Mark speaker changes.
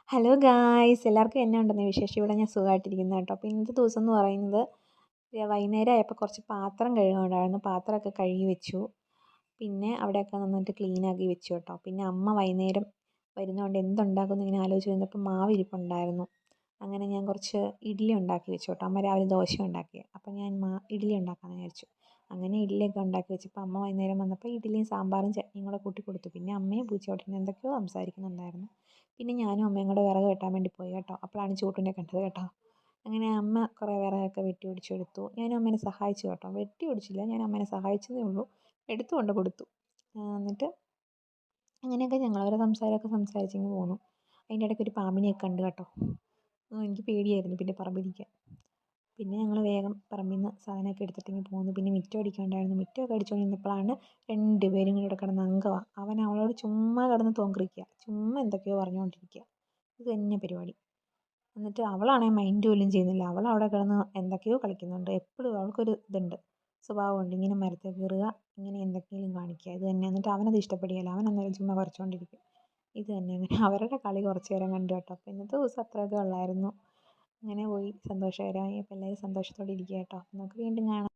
Speaker 1: Hello guys എല്ലാവർക്കും എന്നാ ഉണ്ടെന്ന് വിശേഷം. ഇവിടെ ഞാൻ സുഖമായിട്ടിരിക്കുന്നു കേട്ടോ. അപ്പോൾ ഇന്നത്തെ ദിവസം എന്ന് പറയുന്നത് വൈകുന്നേരം ആയപ്പോൾ കുറച്ച് പാത്രം കഴുകാനുണ്ടായിരുന്നു. പാത്രമൊക്കെ കഴുകി വെച്ചു. പിന്നെ അവിടെയൊക്കെ നന്നായിട്ട് ക്ലീനാക്കി വെച്ചു കേട്ടോ. പിന്നെ അമ്മ വൈകുന്നേരം വരുന്നതുകൊണ്ട് എന്തുണ്ടാക്കുമെന്ന് ഇങ്ങനെ ആലോചിച്ച് വന്നപ്പോൾ മാവ് ഇരിപ്പുണ്ടായിരുന്നു. അങ്ങനെ ഞാൻ കുറച്ച് ഇഡ്ഡലി ഉണ്ടാക്കി വെച്ചു കേട്ടോ. അമ്മ രാവിലെ ദോശ ഉണ്ടാക്കി, അപ്പോൾ ഞാൻ ഇഡ്ഡലി ഉണ്ടാക്കാമെന്ന് വിചാരിച്ചു. അങ്ങനെ ഇഡ്ഡലിയൊക്കെ ഉണ്ടാക്കി വെച്ചപ്പോൾ അമ്മ വൈകുന്നേരം വന്നപ്പോൾ ഇഡ്ഡലിയും സാമ്പാറും ചട്നിയും കൂടെ കൂട്ടി കൊടുത്തു. പിന്നെ അമ്മയും പൂച്ചയോട്ടിന് എന്തൊക്കെയോ സംസാരിക്കുന്നുണ്ടായിരുന്നു. പിന്നെ ഞാനും അമ്മയും കൂടെ വിറക് വെട്ടാൻ വേണ്ടി പോയി കേട്ടോ. അപ്പോഴാണ് ചൂട്ടിനെ കണ്ടത് കേട്ടോ. അങ്ങനെ അമ്മ കുറേ വിറകൊക്കെ വെട്ടി ഒടിച്ചെടുത്തു. ഞാനും അമ്മേനെ സഹായിച്ചു കേട്ടോ. വെട്ടി ഒടിച്ചില്ല, ഞാൻ അമ്മേനെ സഹായിച്ചതേ ഉള്ളൂ. എടുത്തു കൊണ്ട് കൊടുത്തു. എന്നിട്ട് അങ്ങനെയൊക്കെ ഞങ്ങൾ ഓരോ സംസാരമൊക്കെ സംസാരിച്ചിങ്ങ് പോന്നു. അതിൻ്റെ ഇടയ്ക്ക് ഒരു പാമ്പിനെയൊക്കെ കണ്ടു കേട്ടോ. എനിക്ക് പേടിയായിരുന്നു പിന്നെ പറമ്പിലിരിക്കാൻ. പിന്നെ ഞങ്ങൾ വേഗം പറമ്പിൽ നിന്ന് സാധനമൊക്കെ എടുത്തിട്ടിങ്ങ് പോന്നു. പിന്നെ മിറ്റം അടിക്കാനുണ്ടായിരുന്നു. മിറ്റമൊക്കെ അടിച്ചുകൊണ്ടിരുന്നപ്പോഴാണ് രണ്ടുപേരും കൂടി ഇവിടെ കിടന്ന് അങ്കവാ. അവൻ അവളോട് ചുമ്മാ കിടന്ന് തോങ്കരിക്കുക, ചുമ്മാ എന്തൊക്കെയോ പറഞ്ഞുകൊണ്ടിരിക്കുക. ഇത് തന്നെ പരിപാടി. എന്നിട്ട് അവളാണെങ്കിൽ മൈൻഡ് പോലും ചെയ്യുന്നില്ല. അവൾ അവിടെ കിടന്ന് എന്തൊക്കെയോ കളിക്കുന്നുണ്ട്. എപ്പോഴും അവൾക്കൊരു ഇതുണ്ട്, സ്വഭാവമുണ്ട്, ഇങ്ങനെ മരത്തിൽ കയറുക, ഇങ്ങനെ എന്തൊക്കെയും കാണിക്കുക. ഇത് തന്നെ. എന്നിട്ട് അവനത് ഇഷ്ടപ്പെടുകയില്ല. അവൻ അന്നേരം ചുമ്മാ കുറച്ചുകൊണ്ടിരിക്കും. ഇത് തന്നെ. അങ്ങനെ അവരുടെ കളി കുറച്ച് നേരം കണ്ടു കേട്ടോ. അപ്പോൾ ഇന്നത്തെ ദിവസം അത്രയൊക്കെ ഉള്ളായിരുന്നു. അങ്ങനെ പോയി, സന്തോഷകരമായി. അപ്പോൾ എല്ലാവരും സന്തോഷത്തോടെ ഇരിക്കുക കേട്ടോ. നമുക്ക് വീണ്ടും കാണാം.